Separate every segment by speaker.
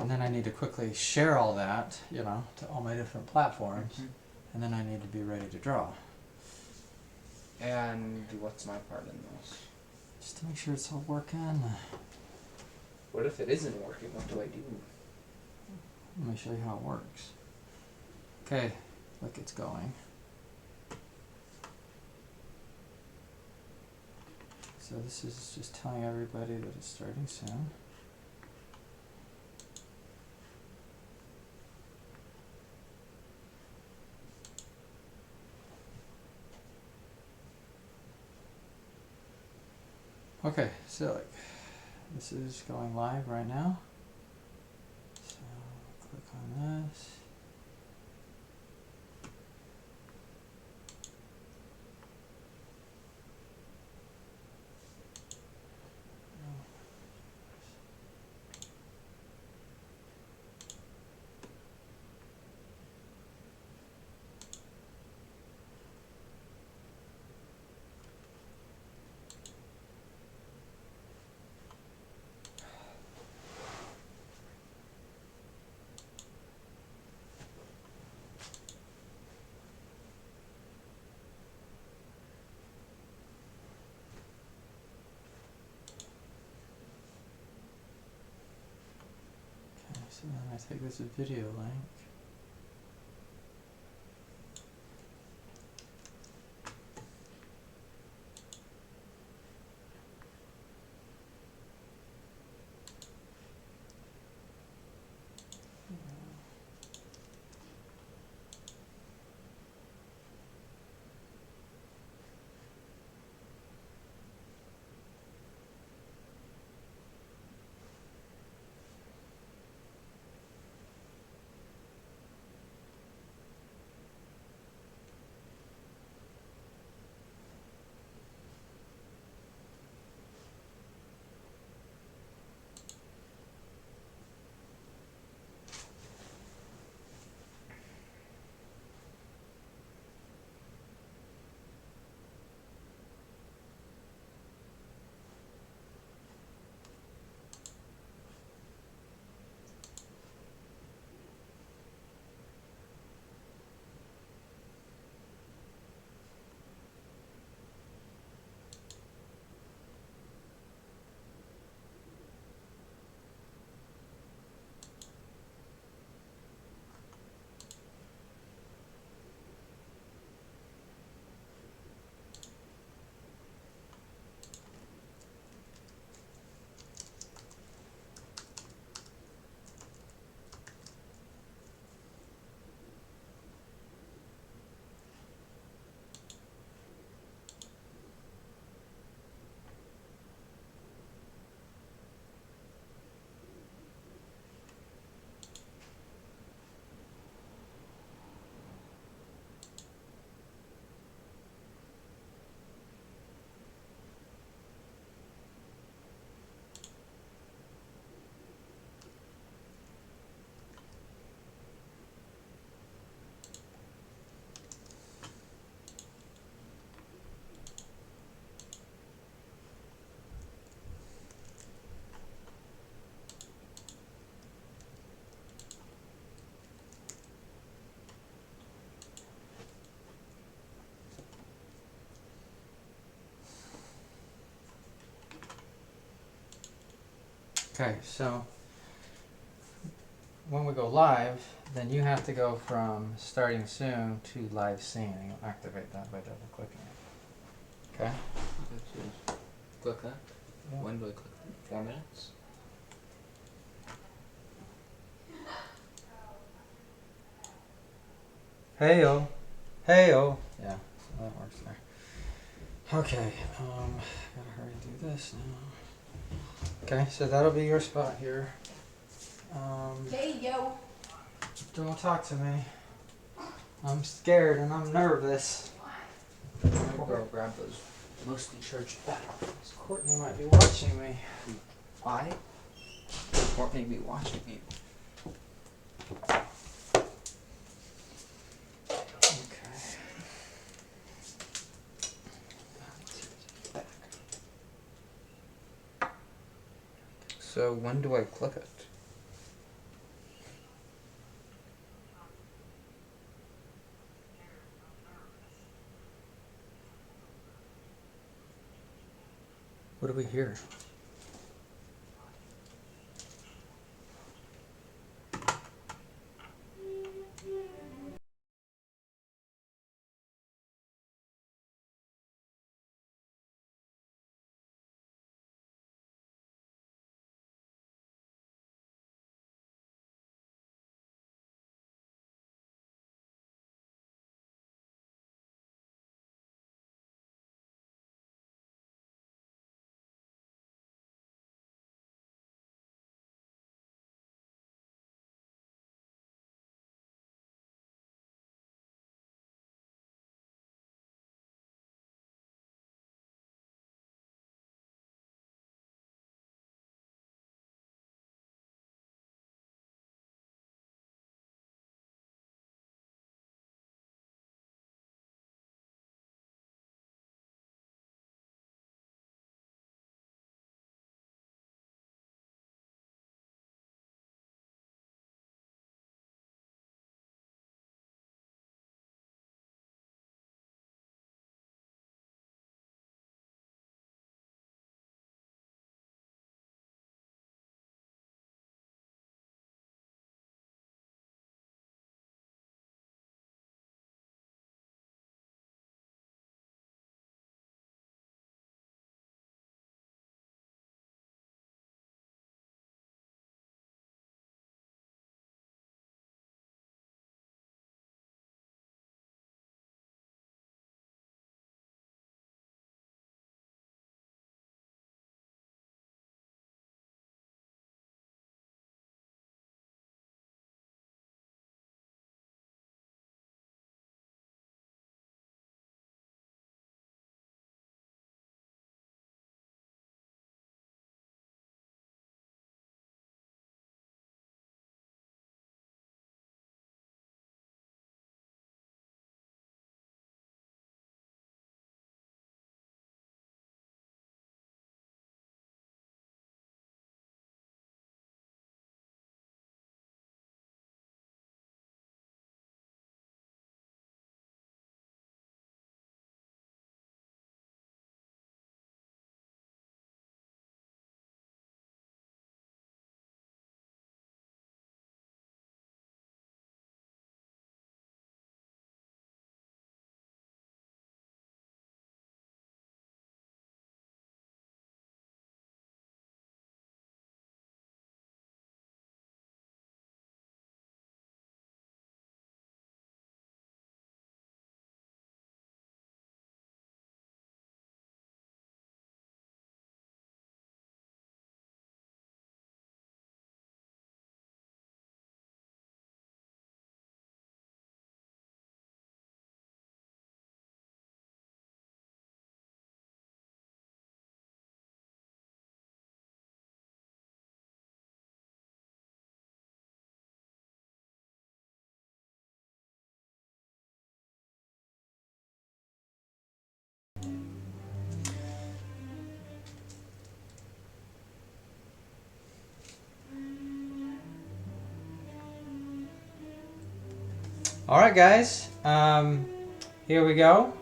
Speaker 1: And then I need to quickly share all that, you know, to all my different platforms.
Speaker 2: Mm-hmm.
Speaker 1: And then I need to be ready to draw.
Speaker 2: And what's my part in this?
Speaker 1: Just to make sure it's all working.
Speaker 2: What if it isn't working? What do I do?
Speaker 1: Let me show you how it works. Okay, look, it's going. So this is just telling everybody that it's starting soon. Okay, so like, this is going live right now. So click on this. So then I take this video link. Okay, so when we go live, then you have to go from starting soon to live scene, and you'll activate that by double clicking it. Okay?
Speaker 2: Click that?
Speaker 1: Yeah.
Speaker 2: When do I click that? 4 minutes?
Speaker 1: Hey-o. Hey-o. Yeah, so that works there. Okay, gotta hurry and do this now. Okay, so that'll be your spot here.
Speaker 3: Hey, yo.
Speaker 1: Don't talk to me. I'm scared and I'm nervous.
Speaker 2: I'm gonna go grab those mostly church batteries.
Speaker 1: Courtney might be watching me.
Speaker 2: Why? Courtney be watching me.
Speaker 1: Okay.
Speaker 2: So when do I click it?
Speaker 1: What do we hear? All right, guys. Here we go.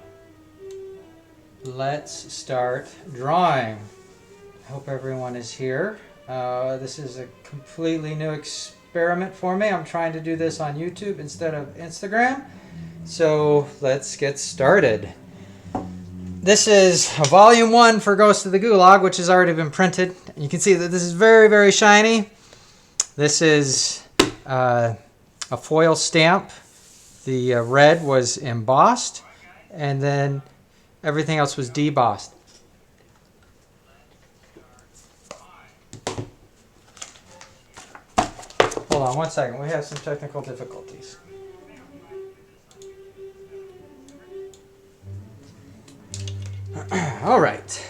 Speaker 1: Let's start drawing. I hope everyone is here. This is a completely new experiment for me. I'm trying to do this on YouTube instead of Instagram. So let's get started. This is a volume 1 for Ghost of the Gulag, which has already been printed. You can see that this is very, very shiny. This is a foil stamp. The red was embossed, and then everything else was debossed. Hold on one second. We have some technical difficulties. All right.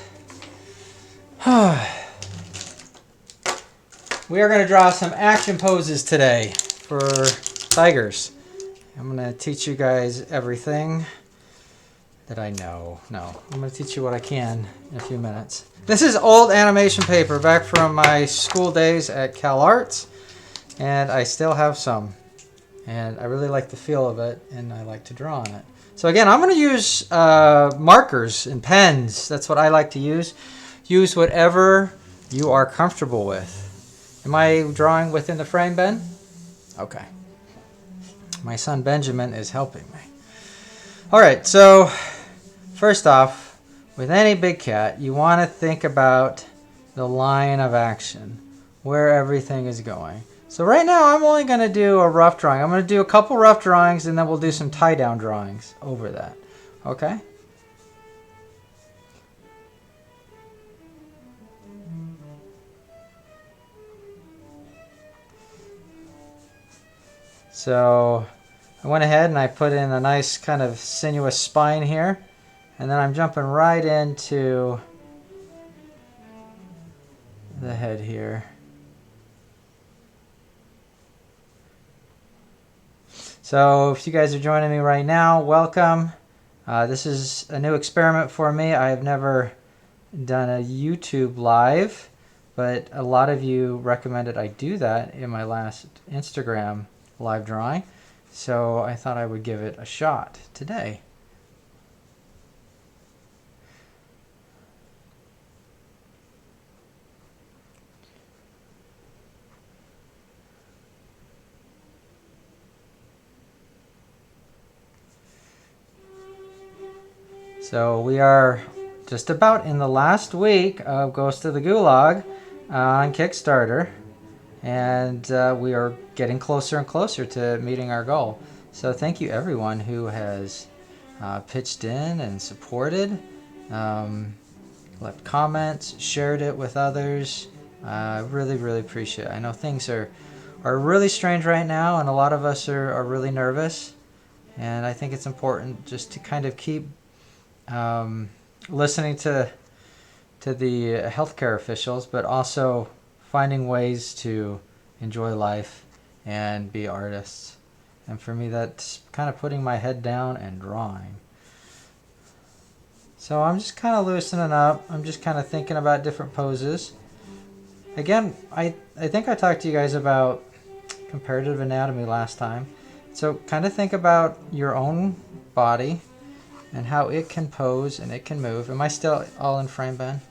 Speaker 1: We are going to draw some action poses today for tigers. I'm going to teach you guys everything that I know. No, I'm going to teach you what I can in a few minutes. This is old animation paper back from my school days at Cal Arts, and I still have some. And I really like the feel of it, and I like to draw on it. So again, I'm going to use markers and pens. That's what I like to use. use whatever you are comfortable with. Am I drawing within the frame, Ben? Okay. My son Benjamin is helping me. All right, so first off, with any big cat, you want to think about the line of action, where everything is going. So right now, I'm only going to do a rough drawing. I'm going to do a couple rough drawings, and then we'll do some tie-down drawings over that. Okay? So I went ahead and I put in a nice kind of sinuous spine here, and then I'm jumping right into the head here. So if you guys are joining me right now, welcome. This is a new experiment for me. I have never done a YouTube live, but a lot of you recommended I do that in my last Instagram live drawing. So I thought I would give it a shot today. So we are just about in the last week of Ghost of the Gulag on Kickstarter, and we are getting closer and closer to meeting our goal. So thank you everyone who has pitched in and supported, left comments, shared it with others. I really, really appreciate it. I know things are really strange right now, and a lot of us are really nervous, and I think it's important just to kind of keep listening to the healthcare officials, but also finding ways to enjoy life and be artists. And for me, that's kind of putting my head down and drawing. So I'm just kind of loosening up. I'm just kind of thinking about different poses. Again, I think I talked to you guys about comparative anatomy last time. So kind of think about your own body and how it can pose and it can move. Am I still all in frame, Ben?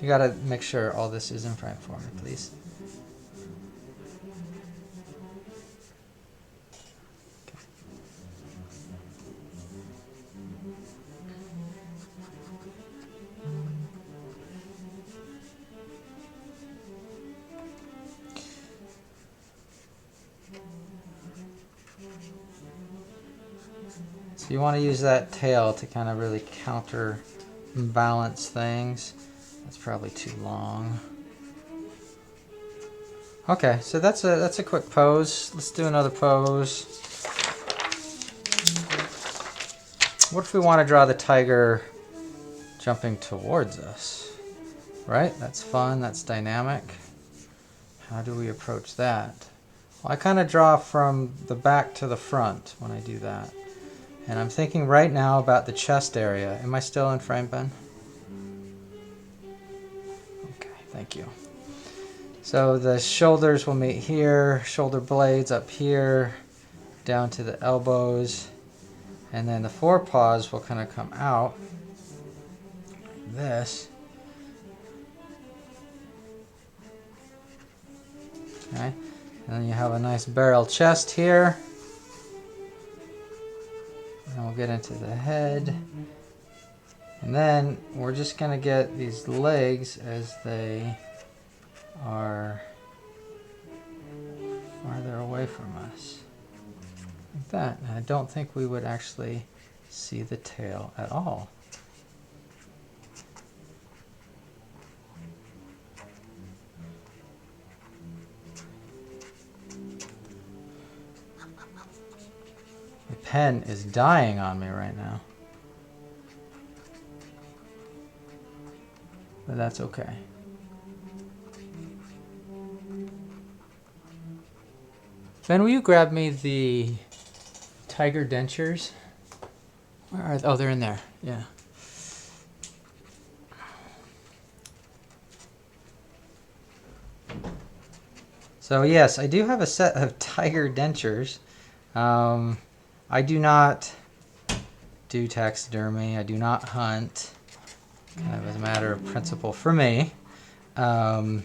Speaker 1: You gotta make sure all this is in frame for me, please. So you want to use that tail to kind of really counterbalance things. That's probably too long. Okay, so that's a quick pose. Let's do another pose. What if we want to draw the tiger jumping towards us? Right? That's fun. That's dynamic. How do we approach that? Well, I kind of draw from the back to the front when I do that. And I'm thinking right now about the chest area. Am I still in frame, Ben? Okay, thank you. So the shoulders will meet here, shoulder blades up here, down to the elbows, and then the forepaws will kind of come out like this. Okay, and then you have a nice barrel chest here. And we'll get into the head. And then we're just going to get these legs as they are farther away from us. Like that. And I don't think we would actually see the tail at all. The pen is dying on me right now. But that's okay. Ben, will you grab me the tiger dentures? Where are they? Oh, they're in there. Yeah. So yes, I do have a set of tiger dentures. I do not do taxidermy. I do not hunt. kind of as a matter of principle for me. But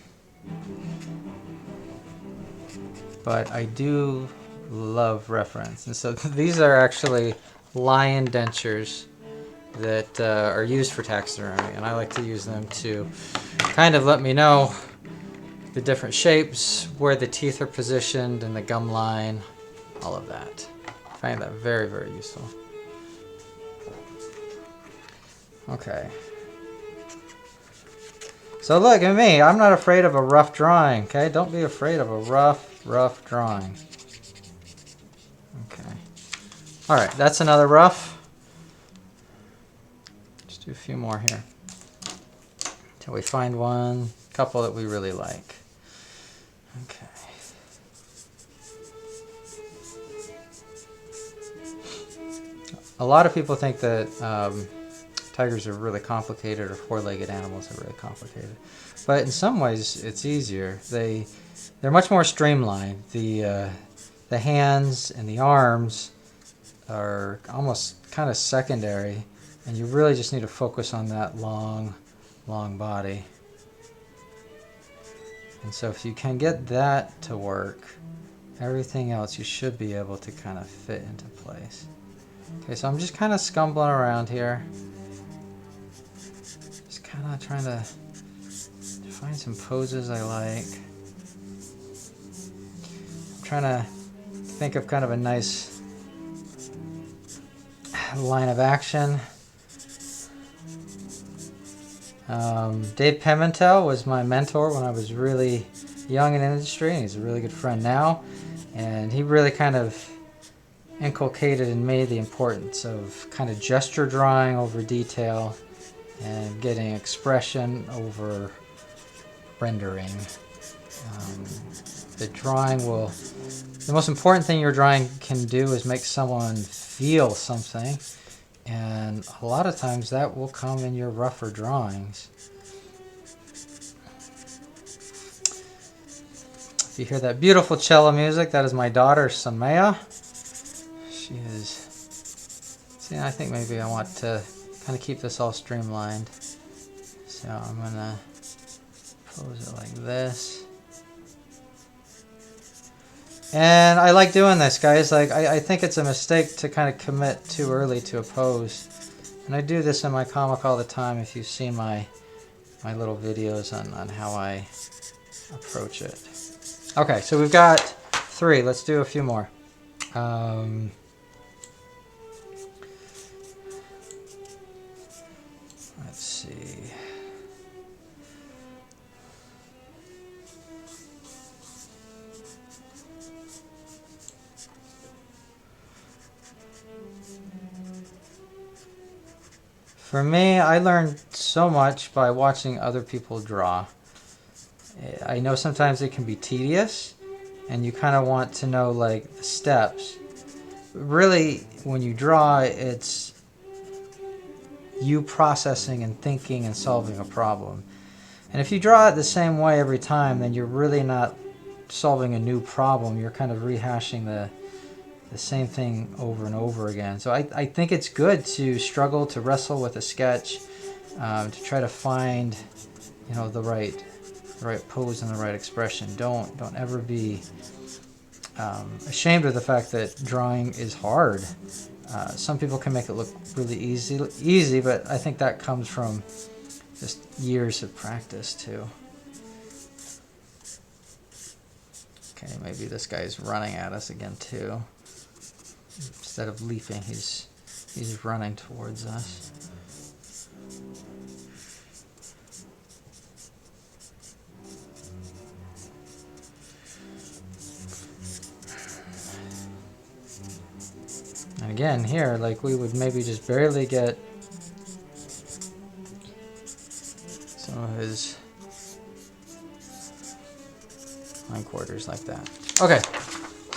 Speaker 1: I do love reference. And so these are actually lion dentures that are used for taxidermy, and I like to use them to kind of let me know the different shapes, where the teeth are positioned, and the gum line, all of that. I find that very, very useful. Okay. So look at me. I'm not afraid of a rough drawing, okay? Don't be afraid of a rough drawing. Okay. All right, that's another rough. Do a few more here until we find one couple that we really like. Okay. A lot of people think that tigers are really complicated, or four-legged animals are really complicated, but in some ways it's easier. They're much more streamlined. The hands and the arms are almost kind of secondary. And you really just need to focus on that long body. And so if you can get that to work, everything else you should be able to kind of fit into place. Okay, so I'm just kind of scumbling around here. Just kind of trying to find some poses I like. I'm trying to think of kind of a nice line of action. Dave Pimentel was my mentor when I was really young in industry, and he's a really good friend now. And he really kind of inculcated in me the importance of kind of gesture drawing over detail and getting expression over rendering. The most important thing your drawing can do is make someone feel something. And a lot of times that will come in your rougher drawings. If you hear that beautiful cello music, that is my daughter, Samaya. She is... See, I think maybe I want to kind of keep this all streamlined. So I'm going to pose it like this. And I like doing this, guys. Like, I think it's a mistake to kind of commit too early to a pose. And I do this in my comic all the time, if you've seen my little videos on how I approach it. Okay, so we've got 3. Let's do a few more. Let's see. For me, I learned so much by watching other people draw. I know sometimes it can be tedious, and you kind of want to know like the steps. Really, when you draw, it's you processing and thinking and solving a problem. And if you draw it the same way every time, then you're really not solving a new problem. You're kind of rehashing the same thing over and over again. So I think it's good to struggle, to wrestle with a sketch, to try to find, you know, the right pose and the right expression. Don't ever be ashamed of the fact that drawing is hard. Some people can make it look really easy, but I think that comes from just years of practice too. Okay, maybe this guy's running at us again too. Instead of leaping, he's running towards us. And again, here, like, we would maybe just barely get some of his hindquarters like that. Okay.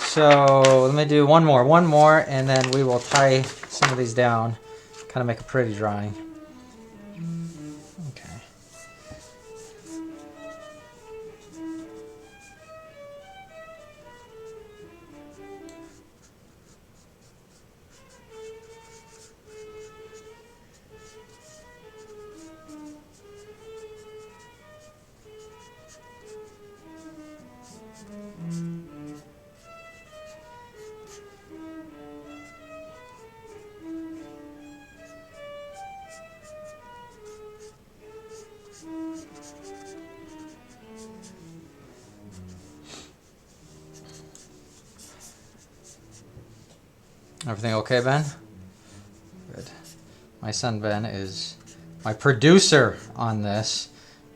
Speaker 1: So let me do one more, and then we will tie some of these down, kind of make a pretty drawing. Okay. Everything okay, Ben? Good. My son Ben is my producer on this.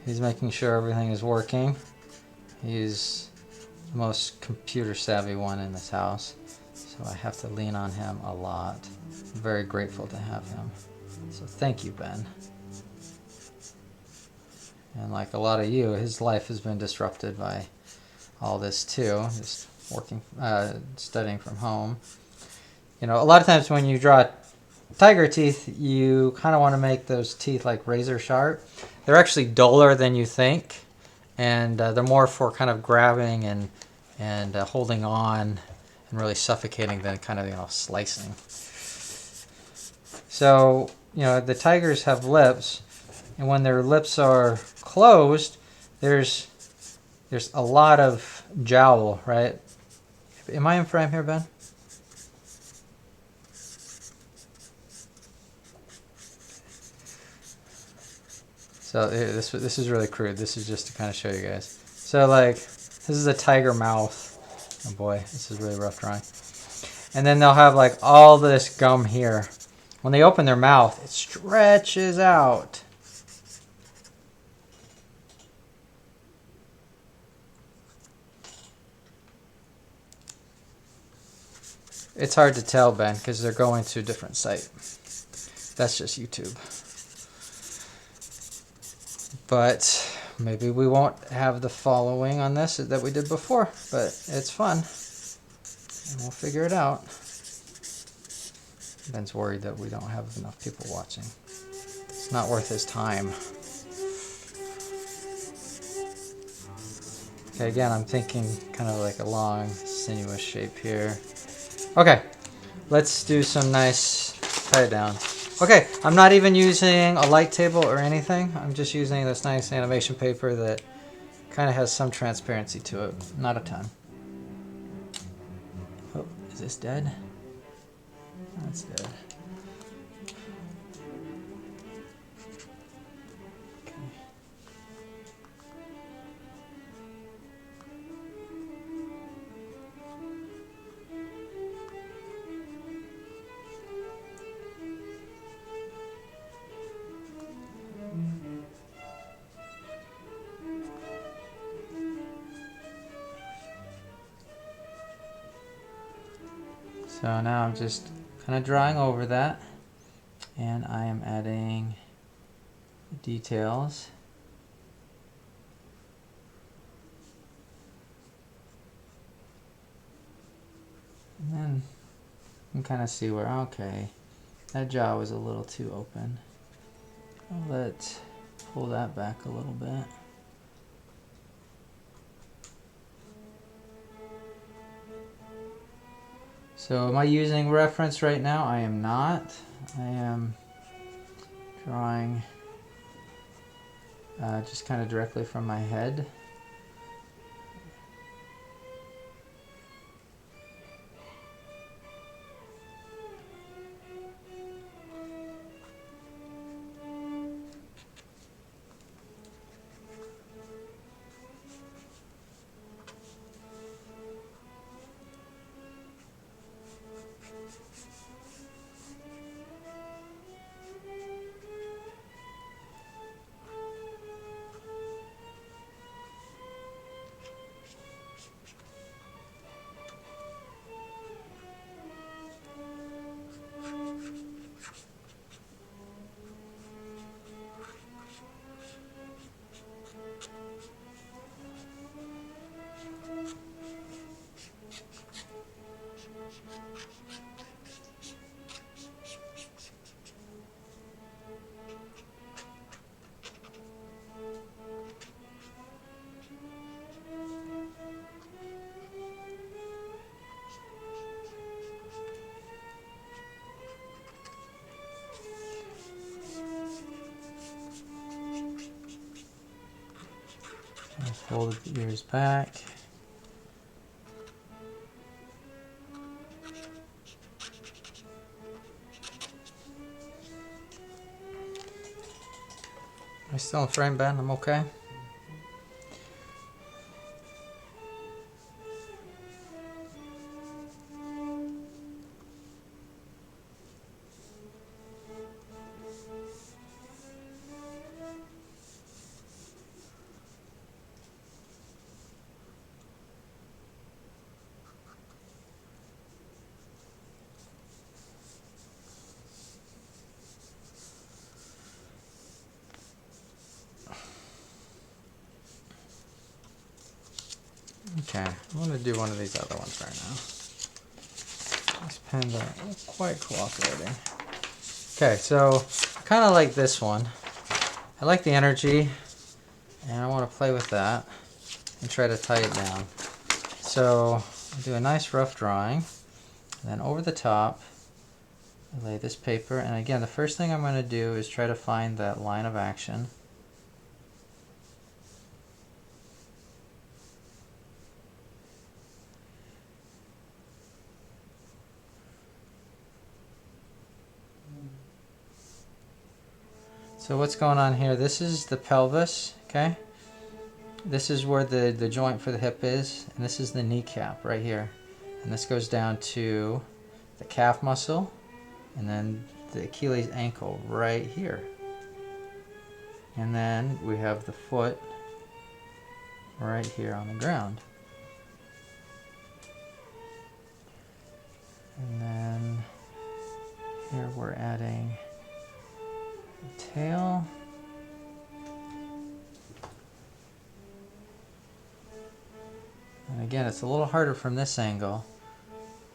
Speaker 1: He's making sure everything is working. He's the most computer savvy one in this house, so I have to lean on him a lot. I'm very grateful to have him. So thank you, Ben. And like a lot of you, his life has been disrupted by all this too. Just working, studying from home. You know, a lot of times when you draw tiger teeth, you kind of want to make those teeth like razor sharp. They're actually duller than you think, and they're more for kind of grabbing and holding on and really suffocating than kind of, you know, slicing. So, you know, the tigers have lips, and when their lips are closed, there's a lot of jowl, right? Am I in frame here, Ben? So this is really crude. This is just to kind of show you guys. So like, this is a tiger mouth. Oh boy, this is really rough drawing. And then they'll have like all this gum here. When they open their mouth, it stretches out. It's hard to tell, Ben, because they're going to a different site. That's just YouTube. But maybe we won't have the following on this that we did before, but it's fun. And we'll figure it out. Ben's worried that we don't have enough people watching. It's not worth his time. Okay, again, I'm thinking kind of like a long, sinuous shape here. Okay, let's do some nice tie it down. Okay, I'm not even using a light table or anything. I'm just using this nice animation paper that kind of has some transparency to it. Not a ton. Oh, is this dead? That's dead. Okay. So now I'm just kind of drawing over that, and I am adding details. And then you can kind of see where, okay, that jaw was a little too open. Let's pull that back a little bit. So am I using reference right now? I am not. I am drawing just kind of directly from my head. Fold the ears back. Am I still in frame, Ben? I'm okay? Okay, I'm going to do one of these other ones right now. These pens aren't quite cooperating. Okay, so I kind of like this one. I like the energy, and I want to play with that and try to tie it down. So I'll do a nice rough drawing, and then over the top, I lay this paper. And again, the first thing I'm going to do is try to find that line of action. So what's going on here? This is the pelvis, okay? This is where the joint for the hip is, and this is the kneecap right here. And this goes down to the calf muscle, and then the Achilles ankle right here. And then we have the foot right here on the ground. And then here we're adding the tail. And again, it's a little harder from this angle,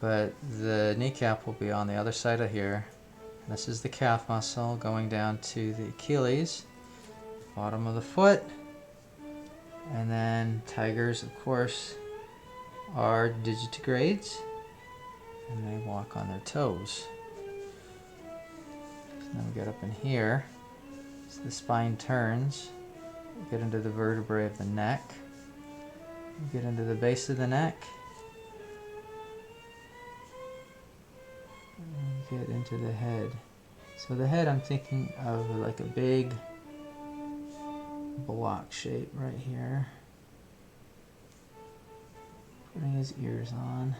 Speaker 1: but the kneecap will be on the other side of here. And this is the calf muscle going down to the Achilles, bottom of the foot. And then tigers, of course, are digitigrades, and they walk on their toes. Now we get up in here, so the spine turns, we get into the vertebrae of the neck, we get into the base of the neck, and we get into the head. So the head, I'm thinking of like a big block shape right here. Putting his ears on.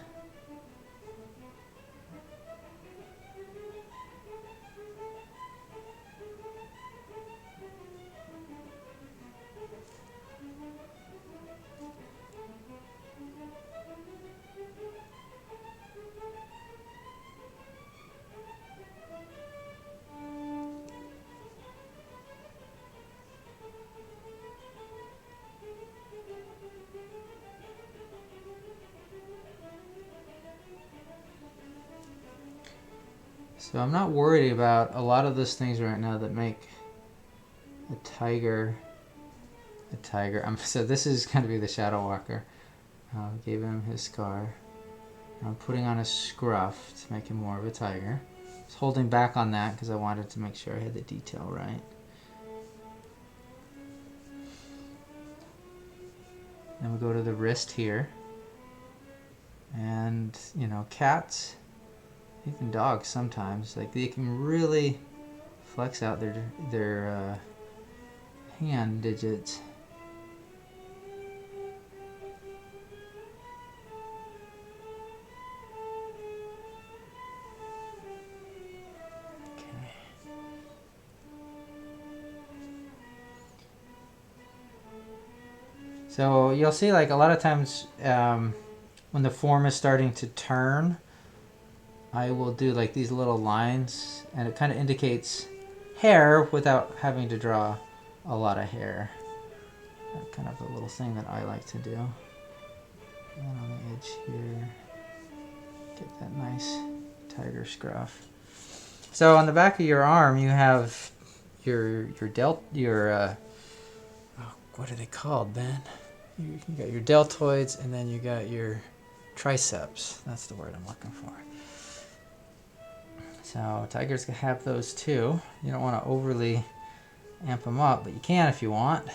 Speaker 1: So I'm not worried about a lot of those things right now that make a tiger a tiger. So this is going to be the Shadow Walker. Gave him his scar. I'm putting on a scruff to make him more of a tiger. I was holding back on that because I wanted to make sure I had the detail right. Then we go to the wrist here. And, you know, cats, even dogs sometimes, like they can really flex out their hand digits. Okay. So you'll see, like, a lot of times when the form is starting to turn, I will do like these little lines, and it kind of indicates hair without having to draw a lot of hair. That's kind of a little thing that I like to do. And on the edge here, get that nice tiger scruff. So on the back of your arm, you have what are they called, Ben? You got your deltoids, and then you got your triceps. That's the word I'm looking for. So tigers can have those too. You don't want to overly amp them up, but you can if you want.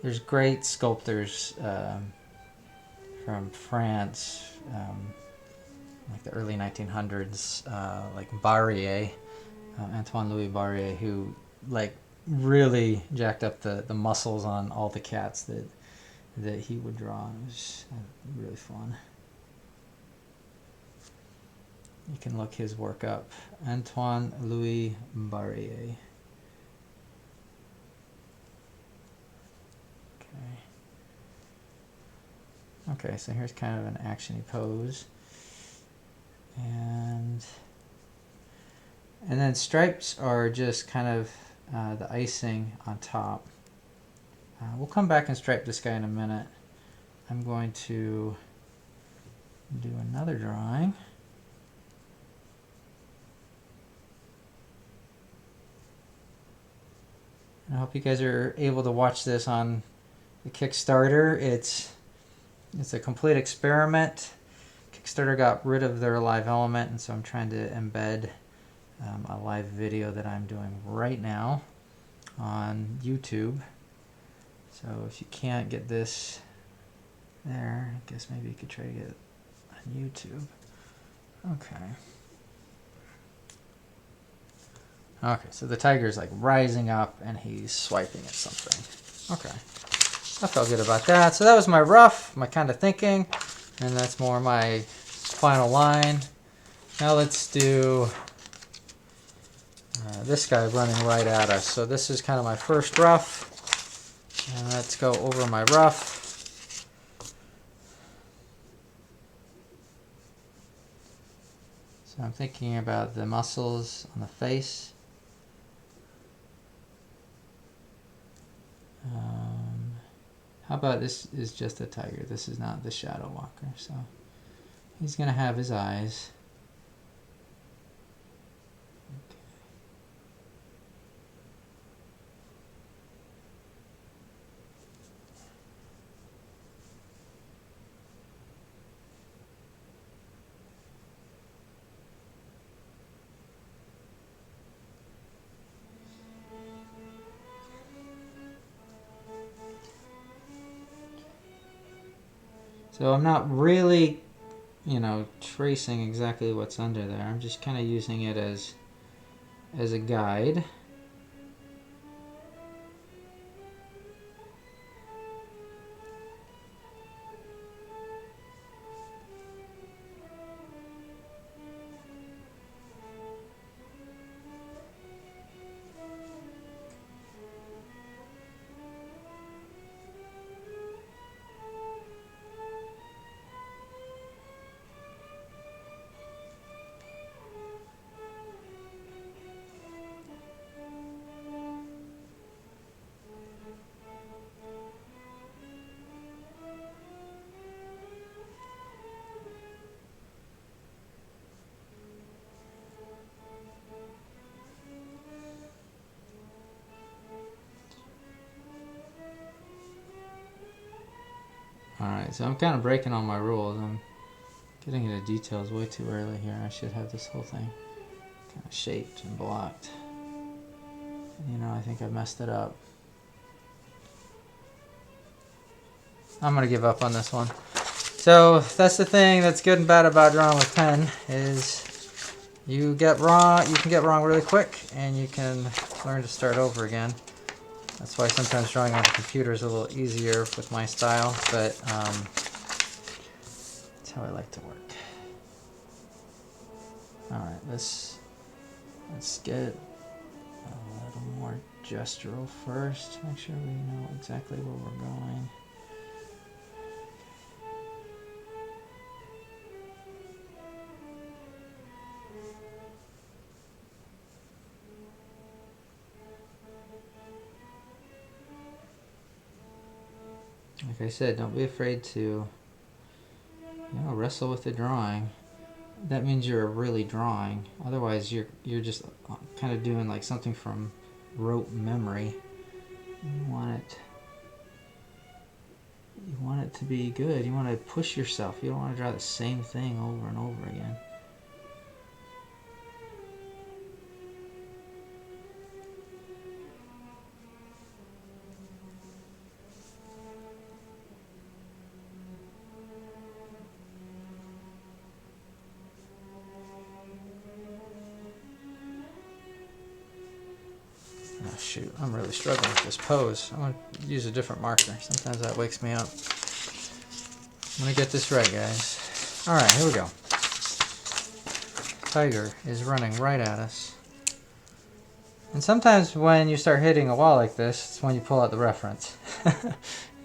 Speaker 1: There's great sculptors from France, like the early 1900s, like Barrier, Antoine Louis Barrier, who like really jacked up the muscles on all the cats that he would draw. It was really fun. You can look his work up. Antoine Louis Barrier. Okay, so here's kind of an actiony pose. And then stripes are just kind of the icing on top. We'll come back and stripe this guy in a minute. I'm going to do another drawing. I hope you guys are able to watch this on the Kickstarter. It's a complete experiment. Kickstarter got rid of their live element, and so I'm trying to embed a live video that I'm doing right now on YouTube. So if you can't get this there, I guess maybe you could try to get it on YouTube. Okay. Okay, so the tiger's like rising up and he's swiping at something. Okay. I felt good about that. So that was my rough, my kind of thinking, and that's more my final line. Now let's do this guy running right at us. So this is kind of my first rough. And let's go over my rough. So I'm thinking about the muscles on the face. How about this is just a tiger? This is not the shadow walker. So he's going to have his eyes. So I'm not really, tracing exactly what's under there. I'm just kind of using it as a guide. Alright, so I'm kind of breaking all my rules. I'm getting into details way too early here. I should have this whole thing kind of shaped and blocked. I think I messed it up. I'm going to give up on this one. So that's the thing that's good and bad about drawing with pen is you can get wrong really quick, and you can learn to start over again. That's why sometimes drawing on the computer is a little easier with my style, but that's how I like to work. Alright, let's get a little more gestural first. Make sure we know exactly where we're going. Like I said, don't be afraid to wrestle with the drawing. That means you're really drawing. Otherwise, you're just kind of doing like something from rote memory. You want it to be good. You want to push yourself. You don't want to draw the same thing over and over again. Oh shoot, I'm really struggling with this pose. I'm going to use a different marker. Sometimes that wakes me up. I'm going to get this right, guys. Alright, here we go. Tiger is running right at us. And sometimes when you start hitting a wall like this, it's when you pull out the reference.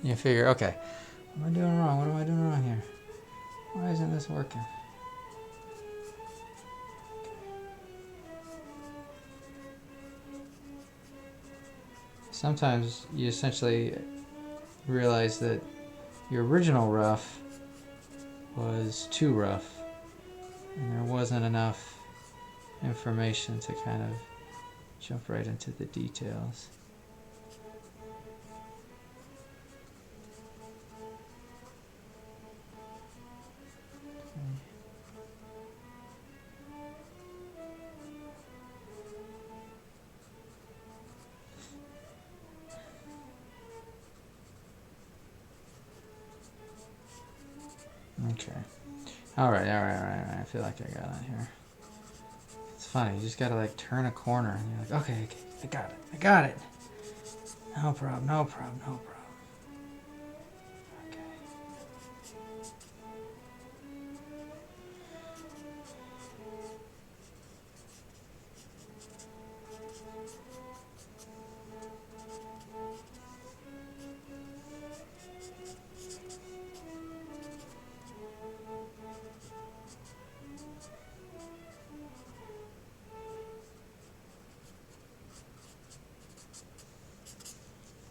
Speaker 1: You figure, okay, what am I doing wrong? What am I doing wrong here? Why isn't this working? Sometimes you essentially realize that your original rough was too rough, and there wasn't enough information to kind of jump right into the details. Okay. All right. I feel like I got it here. It's funny. You just gotta like turn a corner, and you're like, okay, I got it. No problem. Okay.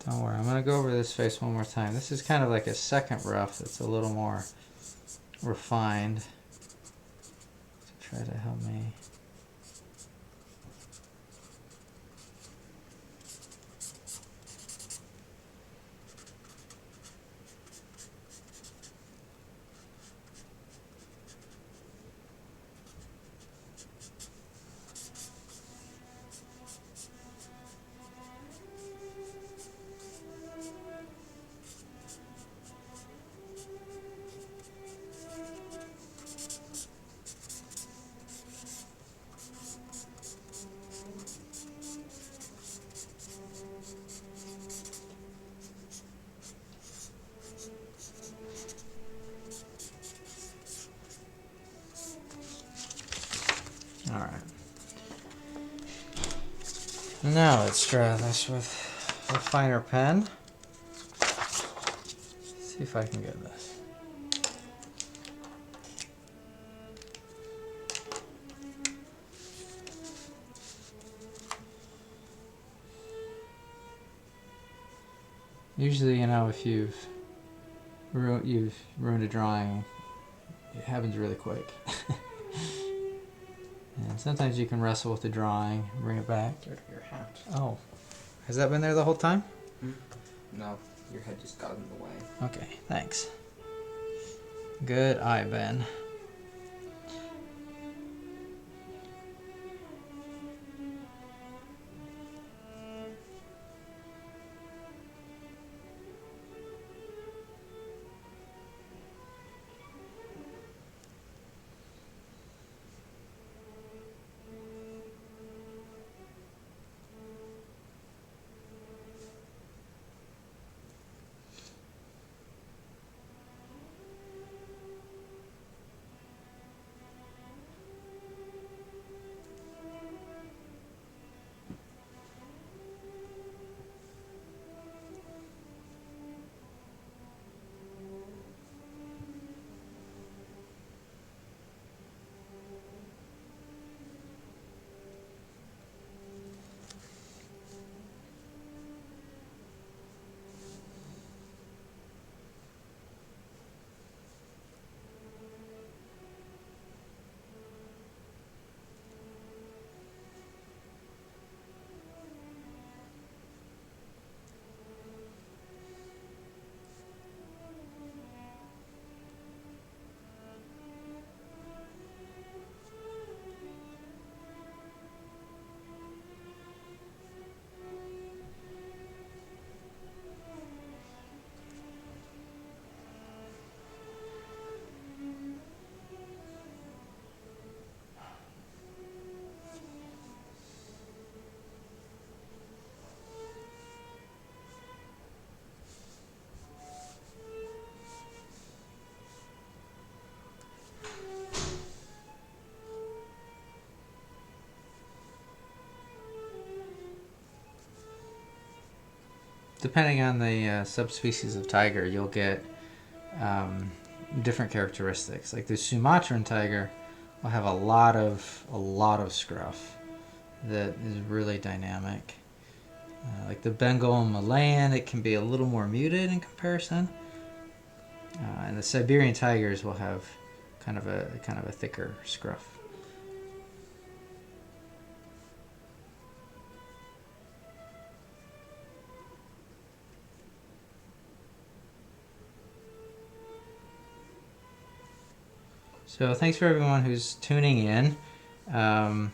Speaker 1: Don't worry, I'm gonna go over this face one more time. This is kind of like a second rough that's a little more refined to try to help me. Alright. Now let's draw this with a finer pen. See if I can get this. Usually, you know, if you've ruined a drawing, it happens really quick. And sometimes you can wrestle with the drawing, bring it back.
Speaker 2: Get rid of your hat.
Speaker 1: Oh, has that been there the whole time?
Speaker 2: No, your head just got in the way.
Speaker 1: Okay, thanks. Good eye, Ben. Depending on the subspecies of tiger, you'll get different characteristics. Like the Sumatran tiger will have a lot of scruff that is really dynamic. Like the Bengal and Malayan, it can be a little more muted in comparison. And the Siberian tigers will have kind of a thicker scruff. So thanks for everyone who's tuning in. You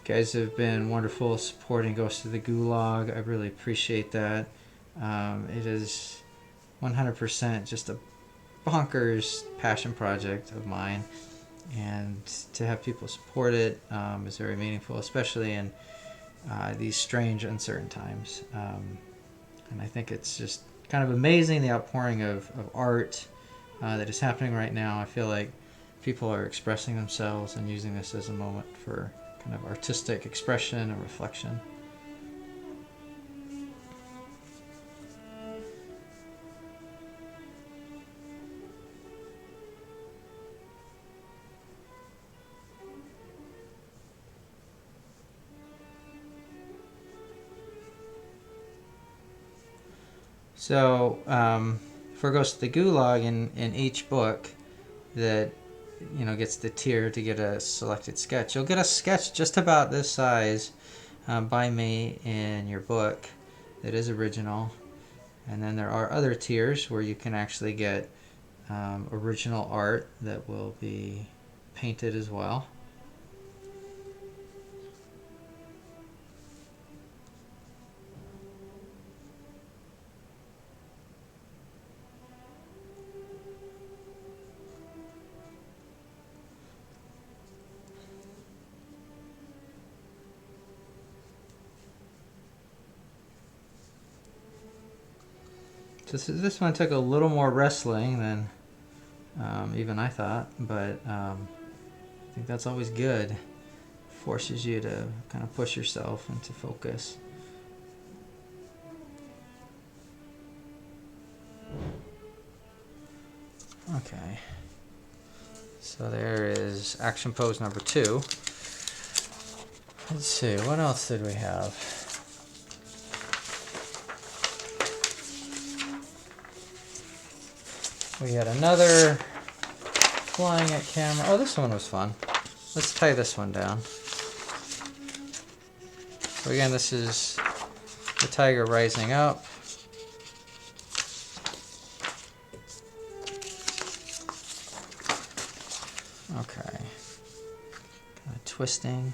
Speaker 1: guys have been wonderful supporting Ghost of the Gulag. I really appreciate that. It is 100% just a bonkers passion project of mine, and to have people support it is very meaningful, especially in these strange, uncertain times. And I think it's just kind of amazing, the outpouring of art that is happening right now. I feel like people are expressing themselves and using this as a moment for kind of artistic expression and reflection. So for Ghost of the Gulag, in each book that gets the tier to get a selected sketch, you'll get a sketch just about this size by me in your book that is original. And then there are other tiers where you can actually get original art that will be painted as well. This one took a little more wrestling than even I thought, but I think that's always good. Forces you to kind of push yourself into focus. Okay. So there is action pose number 2. Let's see, what else did we have? We had another flying at camera. Oh, this one was fun. Let's tie this one down. So again, this is the tiger rising up. Okay. Kind of twisting.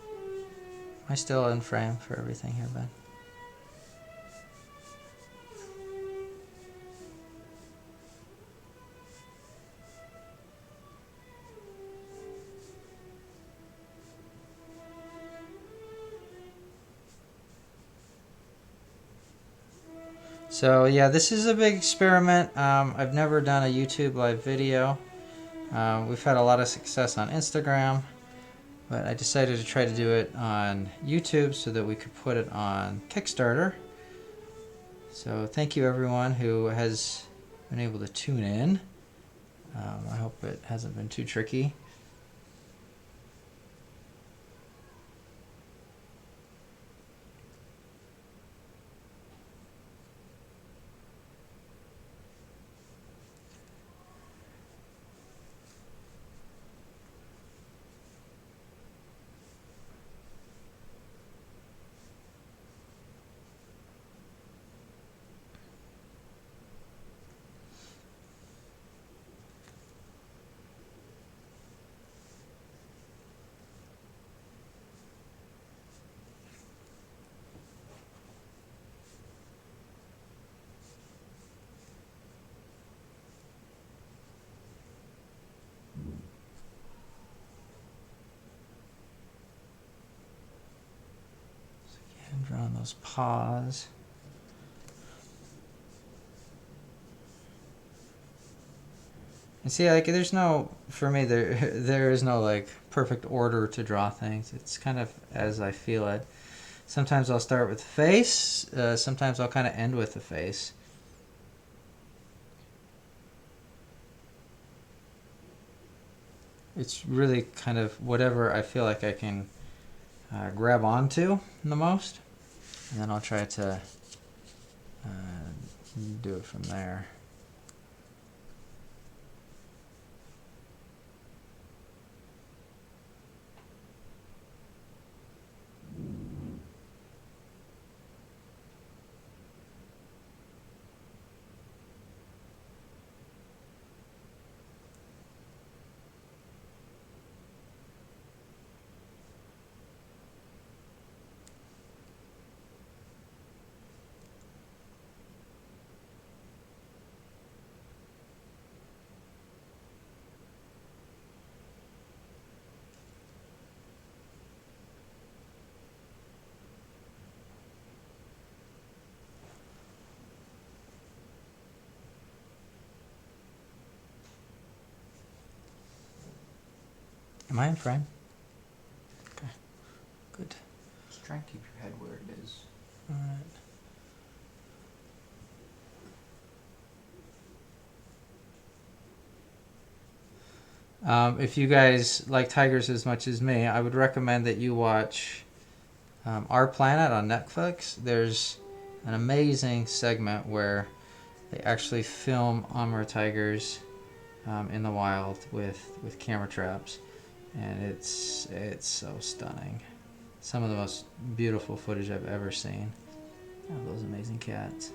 Speaker 1: Am I still in frame for everything here, Ben? So yeah, this is a big experiment. I've never done a YouTube live video. We've had a lot of success on Instagram, but I decided to try to do it on YouTube so that we could put it on Kickstarter. So thank you everyone who has been able to tune in. I hope it hasn't been too tricky. Drawing those paws. And see, like, there's no, for me, there is no like perfect order to draw things. It's kind of as I feel it. Sometimes I'll start with the face. Sometimes I'll kind of end with the face. It's really kind of whatever I feel like I can grab onto the most. And then I'll try to do it from there. Am I in frame? Okay, good.
Speaker 2: Just try and keep your head where it is.
Speaker 1: Alright. If you guys like tigers as much as me, I would recommend that you watch Our Planet on Netflix. There's an amazing segment where they actually film Amur tigers in the wild with camera traps, and it's so stunning. Some of the most beautiful footage I've ever seen of those amazing cats.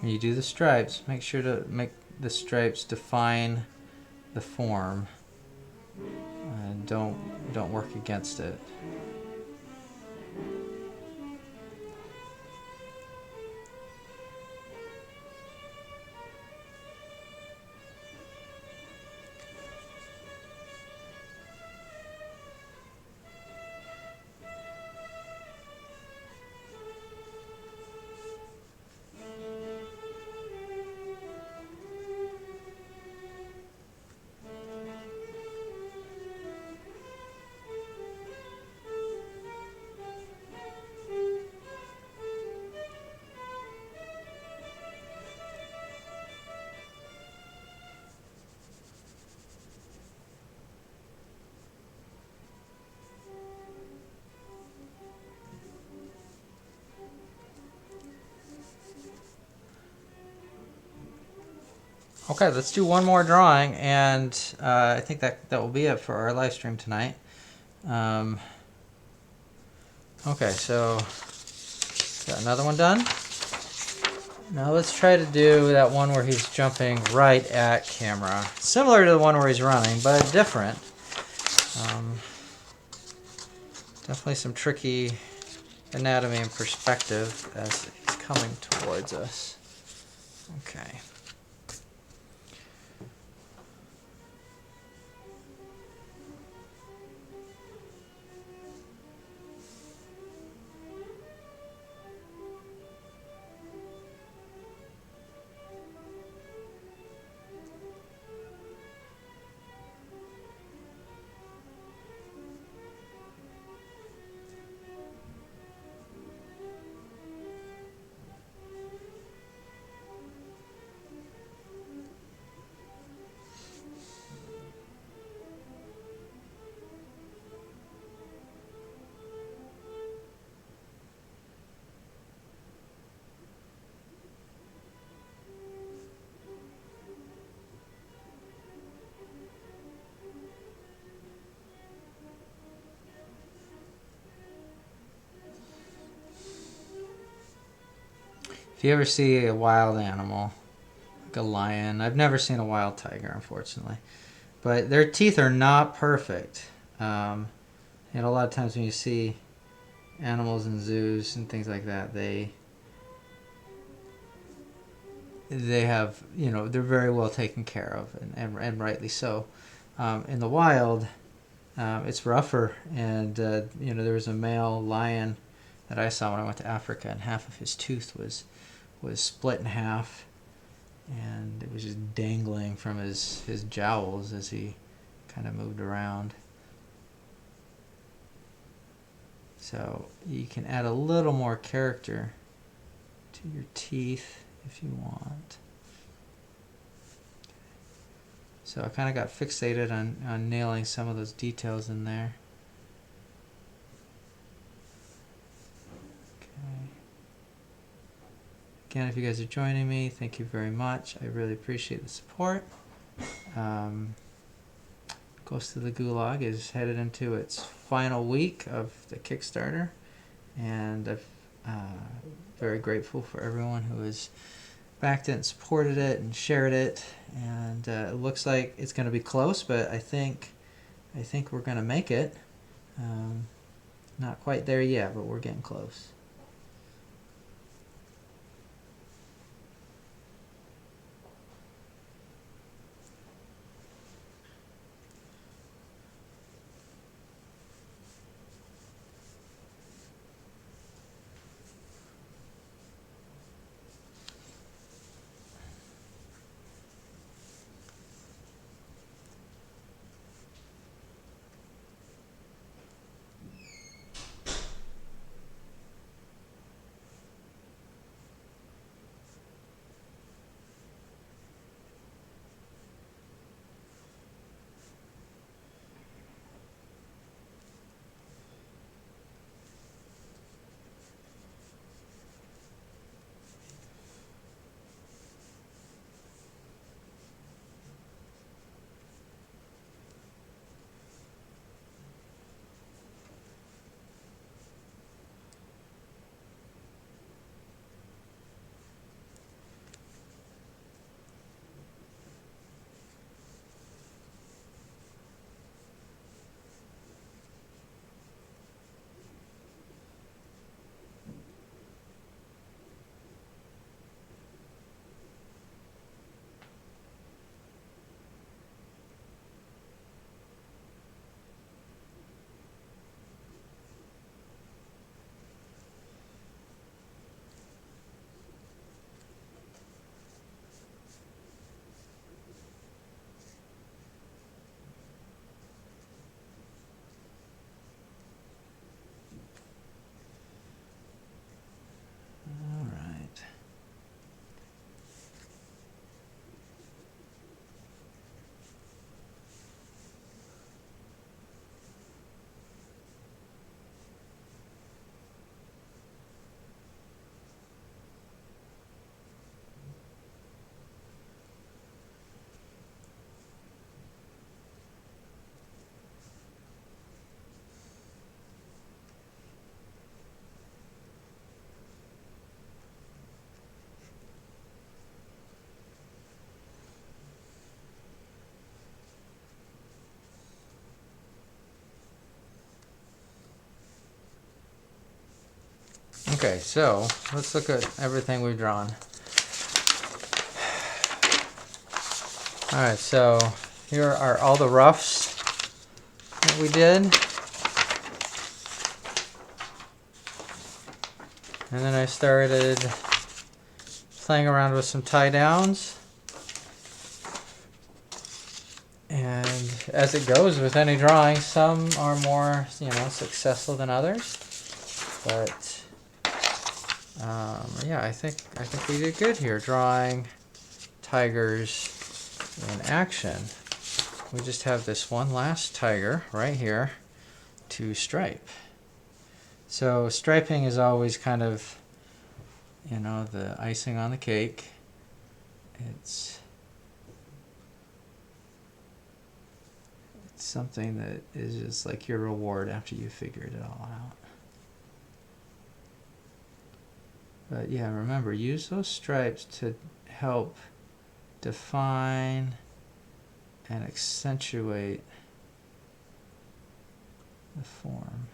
Speaker 1: When you do the stripes, make sure to make the stripes define the form. Don't work against it. Okay, let's do one more drawing, and I think that will be it for our live stream tonight. Okay, so got another one done. Now let's try to do that one where he's jumping right at camera. Similar to the one where he's running, but different. Definitely some tricky anatomy and perspective as he's coming towards us. Okay. If you ever see a wild animal, like a lion, I've never seen a wild tiger, unfortunately, but their teeth are not perfect. And a lot of times when you see animals in zoos and things like that, they have, they're very well taken care of, and rightly so. In the wild, it's rougher, and there was a male lion that I saw when I went to Africa, and half of his tooth was split in half, and it was just dangling from his jowls as he kind of moved around. So you can add a little more character to your teeth if you want. So I kind of got fixated on nailing some of those details in there. Okay. Again, if you guys are joining me, thank you very much. I really appreciate the support. Ghost of the Gulag is headed into its final week of the Kickstarter, and I'm very grateful for everyone who has backed it and supported it and shared it. And it looks like it's going to be close, but I think we're going to make it. Not quite there yet, but we're getting close. All right. Okay, so let's look at everything we've drawn. Alright, so here are all the roughs that we did. And then I started playing around with some tie downs. And as it goes with any drawing, some are more, successful than others. But yeah, I think we did good here, drawing tigers in action. We just have this one last tiger right here to stripe. So striping is always kind of, the icing on the cake. It's something that is just like your reward after you figured it all out. But yeah, remember, use those stripes to help define and accentuate the form.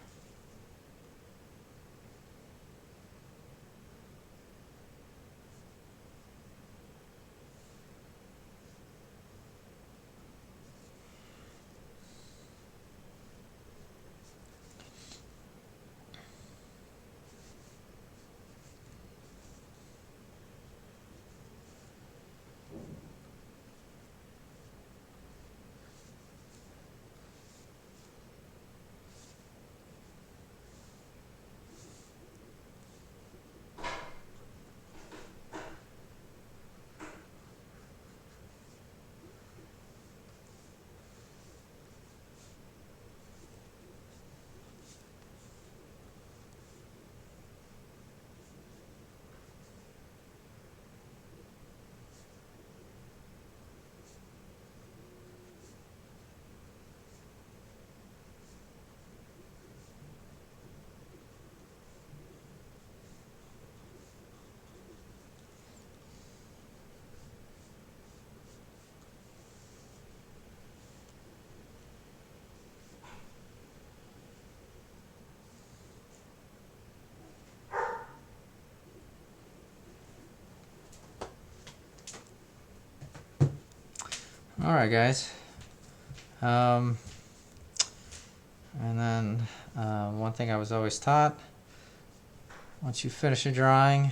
Speaker 1: All right, guys. And then one thing I was always taught, once you finish a drawing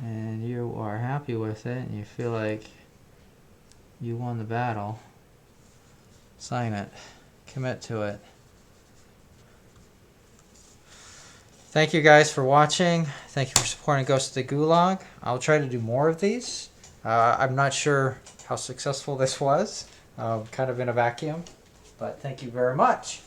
Speaker 1: and you are happy with it and you feel like you won the battle, sign it, commit to it. Thank you guys for watching. Thank you for supporting Ghost of the Gulag. I'll try to do more of these. I'm not sure how successful this was, kind of in a vacuum, but thank you very much.